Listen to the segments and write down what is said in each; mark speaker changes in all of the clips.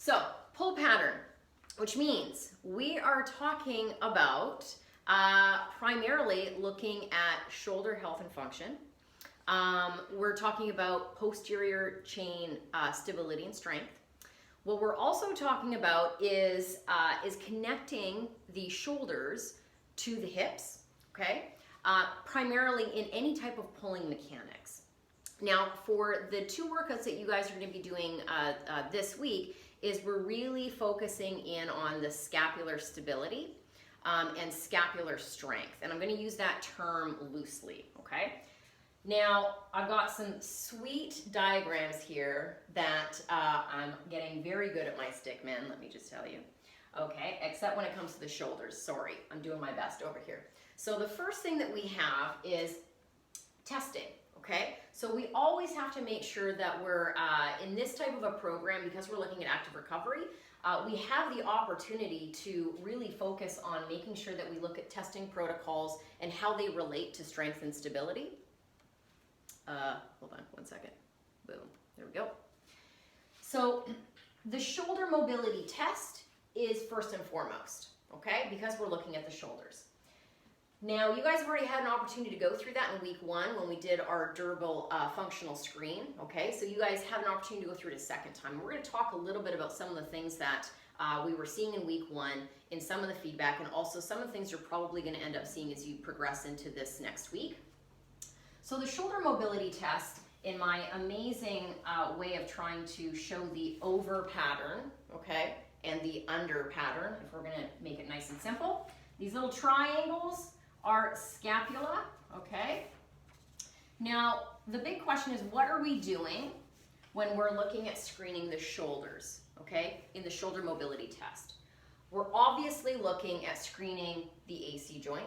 Speaker 1: So, pull pattern, which means we are talking about primarily looking at shoulder health and function. We're talking about posterior chain stability and strength. What we're also talking about is connecting the shoulders to the hips, okay? Primarily in any type of pulling mechanics. Now, for the two workouts that you guys are going to be doing this week, is we're really focusing in on the scapular stability and scapular strength. And I'm going to use that term loosely, okay? Now, I've got some sweet diagrams here that I'm getting very good at my stickmen, let me just tell you. Okay, except when it comes to the shoulders. Sorry, I'm doing my best over here. So the first thing that we have is testing. Okay, so we always have to make sure that we're in this type of a program, because we're looking at active recovery, we have the opportunity to really focus on making sure that we look at testing protocols and how they relate to strength and stability. Hold on one second. Boom, there we go. So the shoulder mobility test is first and foremost, okay, because we're looking at the shoulders. Now, you guys have already had an opportunity to go through that in week 1 when we did our durable functional screen, okay? So you guys have an opportunity to go through it a second time. We're going to talk a little bit about some of the things that we were seeing in week 1, in some of the feedback, and also some of the things you're probably going to end up seeing as you progress into this next week. So the shoulder mobility test, in my amazing way of trying to show the over pattern, okay, and the under pattern, if we're going to make it nice and simple, these little triangles are scapula, okay? Now, the big question is, what are we doing when we're looking at screening the shoulders, okay, in the shoulder mobility test? We're obviously looking at screening the AC joint,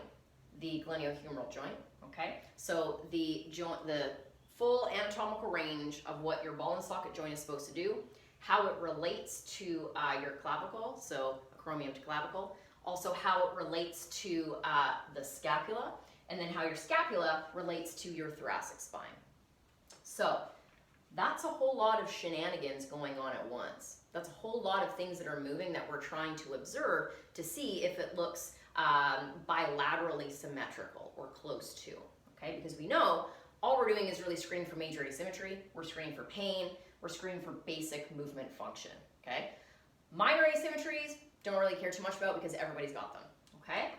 Speaker 1: the glenohumeral joint, okay? So the joint, the full anatomical range of what your ball and socket joint is supposed to do, how it relates to your clavicle, so acromion to clavicle, also how it relates to the scapula, and then how your scapula relates to your thoracic spine. So that's a whole lot of shenanigans going on at once. That's a whole lot of things that are moving that we're trying to observe to see if it looks bilaterally symmetrical or close to, okay? Because we know all we're doing is really screening for major asymmetry, we're screening for pain, we're screening for basic movement function, okay? Minor asymmetries, don't really care too much about because everybody's got them, okay?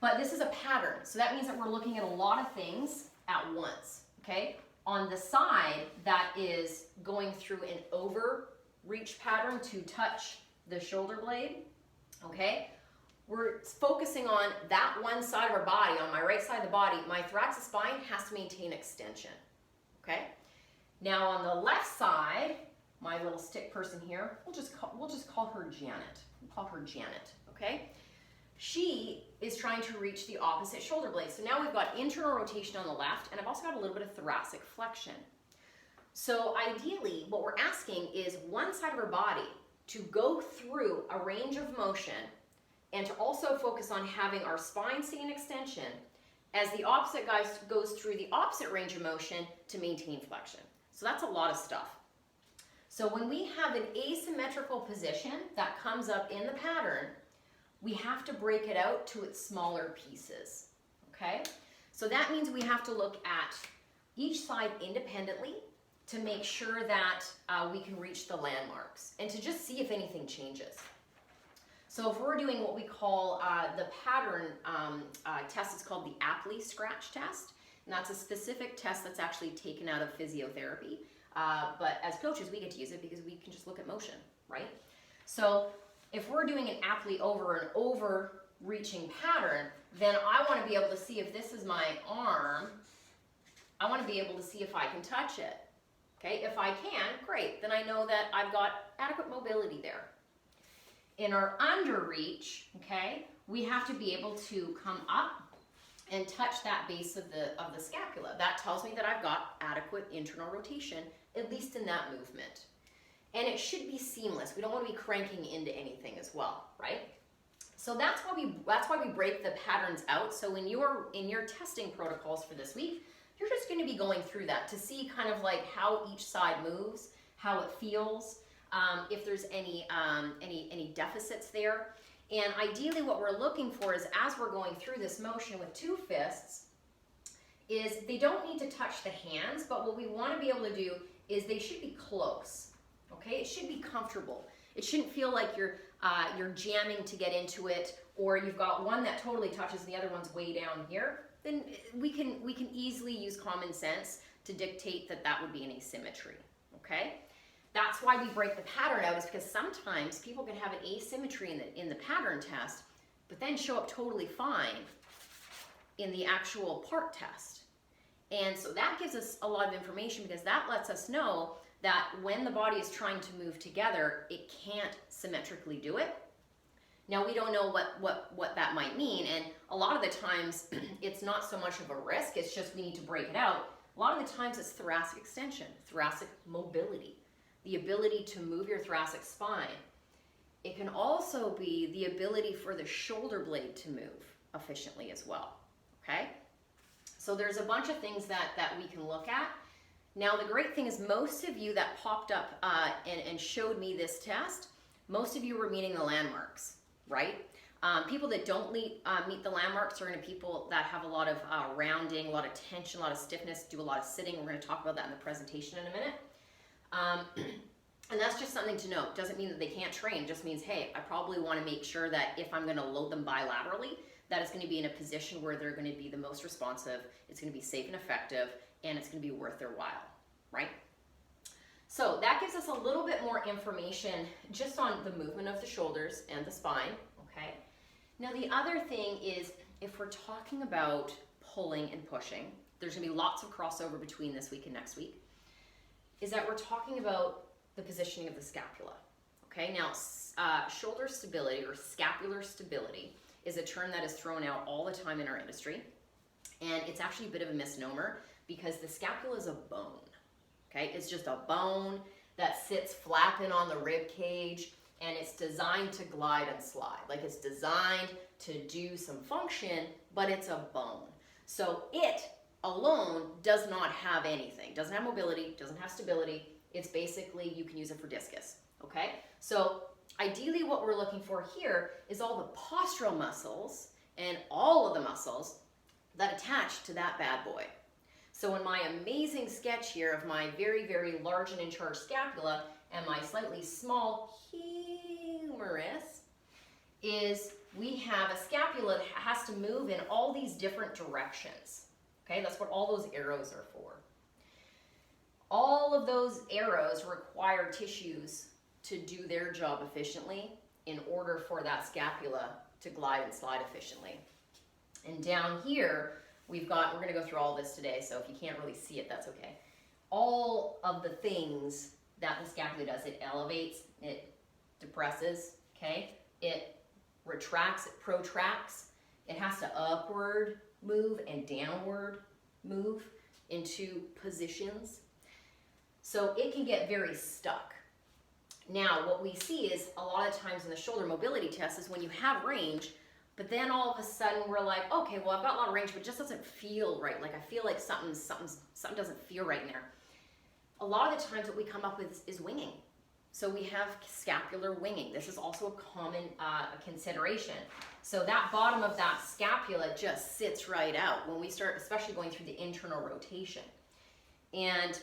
Speaker 1: But this is a pattern, so that means that we're looking at a lot of things at once, okay? On the side that is going through an overreach pattern to touch the shoulder blade, okay? We're focusing on that one side of our body, on my right side of the body. My thoracic spine has to maintain extension, okay? Now on the left side, my little stick person here, we'll just call her Janet. We'll call her Janet, okay? She is trying to reach the opposite shoulder blade. So now we've got internal rotation on the left, and I've also got a little bit of thoracic flexion. So ideally, what we're asking is one side of our body to go through a range of motion and to also focus on having our spine stay in extension as the opposite guy goes through the opposite range of motion to maintain flexion. So that's a lot of stuff. So when we have an asymmetrical position that comes up in the pattern, we have to break it out to its smaller pieces, okay? So that means we have to look at each side independently to make sure that we can reach the landmarks and to just see if anything changes. So if we're doing what we call the pattern test, it's called the Apley scratch test, and that's a specific test that's actually taken out of physiotherapy. But as coaches, we get to use it because we can just look at motion, right? So if we're doing an Apley over an overreaching pattern, then I want to be able to see if this is my arm. I want to be able to see if I can touch it. Okay, if I can, great. Then I know that I've got adequate mobility there. In our underreach, okay, we have to be able to come up and touch that base of the scapula. That tells me that I've got adequate internal rotation, at least in that movement. And it should be seamless. We don't want to be cranking into anything as well, right? So that's why we break the patterns out. So in your testing protocols for this week, you're just going to be going through that to see kind of like how each side moves, how it feels, if there's any deficits there. And ideally what we're looking for is, as we're going through this motion with two fists, is they don't need to touch the hands, but what we want to be able to do is they should be close, okay? It should be comfortable. It shouldn't feel like you're jamming to get into it, or you've got one that totally touches and the other one's way down here. Then we can easily use common sense to dictate that that would be an asymmetry, okay? That's why we break the pattern out, is because sometimes people can have an asymmetry in the pattern test, but then show up totally fine in the actual part test. And so that gives us a lot of information, because that lets us know that when the body is trying to move together, it can't symmetrically do it. Now, we don't know what that might mean, and a lot of the times it's not so much of a risk, it's just we need to break it out. A lot of the times it's thoracic extension, thoracic mobility, the ability to move your thoracic spine. It can also be the ability for the shoulder blade to move efficiently as well, okay? So there's a bunch of things that we can look at. Now, the great thing is, most of you that popped up and showed me this test, most of you were meeting the landmarks, right? People that don't meet the landmarks are going to be people that have a lot of rounding, a lot of tension, a lot of stiffness, do a lot of sitting. We're going to talk about that in the presentation in a minute. And that's just something to note. Doesn't mean that they can't train. It just means, hey, I probably want to make sure that if I'm going to load them bilaterally, that it's going to be in a position where they're going to be the most responsive, it's going to be safe and effective, and it's going to be worth their while, right? So that gives us a little bit more information just on the movement of the shoulders and the spine, okay? Now, the other thing is, if we're talking about pulling and pushing, there's going to be lots of crossover between this week and next week, is that we're talking about the positioning of the scapula, okay? Now, shoulder stability or scapular stability is a term that is thrown out all the time in our industry, and it's actually a bit of a misnomer, because the scapula is a bone, okay? It's just a bone that sits flapping on the rib cage, and it's designed to glide and slide. Like, it's designed to do some function, but it's a bone. So it alone does not have anything. Doesn't have mobility, doesn't have stability. It's basically, you can use it for discus, okay? So ideally what we're looking for here is all the postural muscles and all of the muscles that attach to that bad boy. So in my amazing sketch here of my very, very large and in charge scapula and my slightly small humerus, is we have a scapula that has to move in all these different directions. Okay, that's what all those arrows are for. All of those arrows require tissues to do their job efficiently in order for that scapula to glide and slide efficiently. And down here, we're going to go through all this today, so if you can't really see it, that's okay. All of the things that the scapula does, it elevates, it depresses, okay? It retracts, it protracts. It has to upward move and downward move into positions. So it can get very stuck. Now, what we see is a lot of times in the shoulder mobility test is when you have range, but then all of a sudden we're like, okay, well, I've got a lot of range, but it just doesn't feel right. Like, I feel like something doesn't feel right in there. A lot of the times what we come up with is winging. So we have scapular winging. This is also a common consideration. So that bottom of that scapula just sits right out when we start, especially going through the internal rotation. And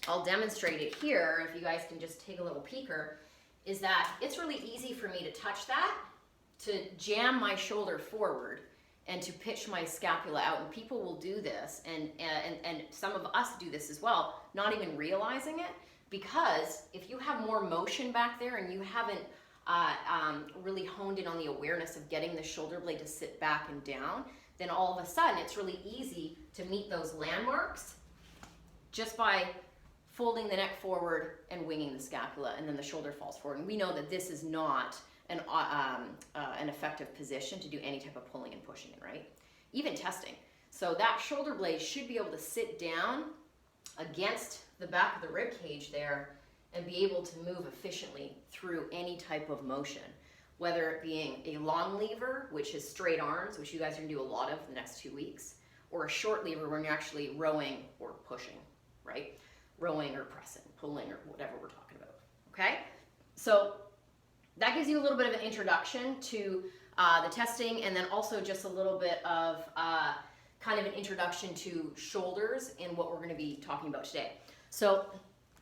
Speaker 1: I'll demonstrate it here, if you guys can just take a little peeker, is that it's really easy for me to touch that, to jam my shoulder forward, and to pitch my scapula out. And people will do this, and some of us do this as well, not even realizing it, because if you have more motion back there and you haven't really honed in on the awareness of getting the shoulder blade to sit back and down, then all of a sudden it's really easy to meet those landmarks just by folding the neck forward and winging the scapula, and then the shoulder falls forward. And we know that this is not an effective position to do any type of pulling and pushing in, right? Even testing. So that shoulder blade should be able to sit down against the back of the rib cage there and be able to move efficiently through any type of motion, whether it being a long lever, which is straight arms, which you guys are gonna do a lot of the next 2 weeks, or a short lever when you're actually rowing or pushing, right? Rowing or pressing, pulling, or whatever we're talking about, okay? So that gives you a little bit of an introduction to the testing, and then also just a little bit of kind of an introduction to shoulders and what we're going to be talking about today. So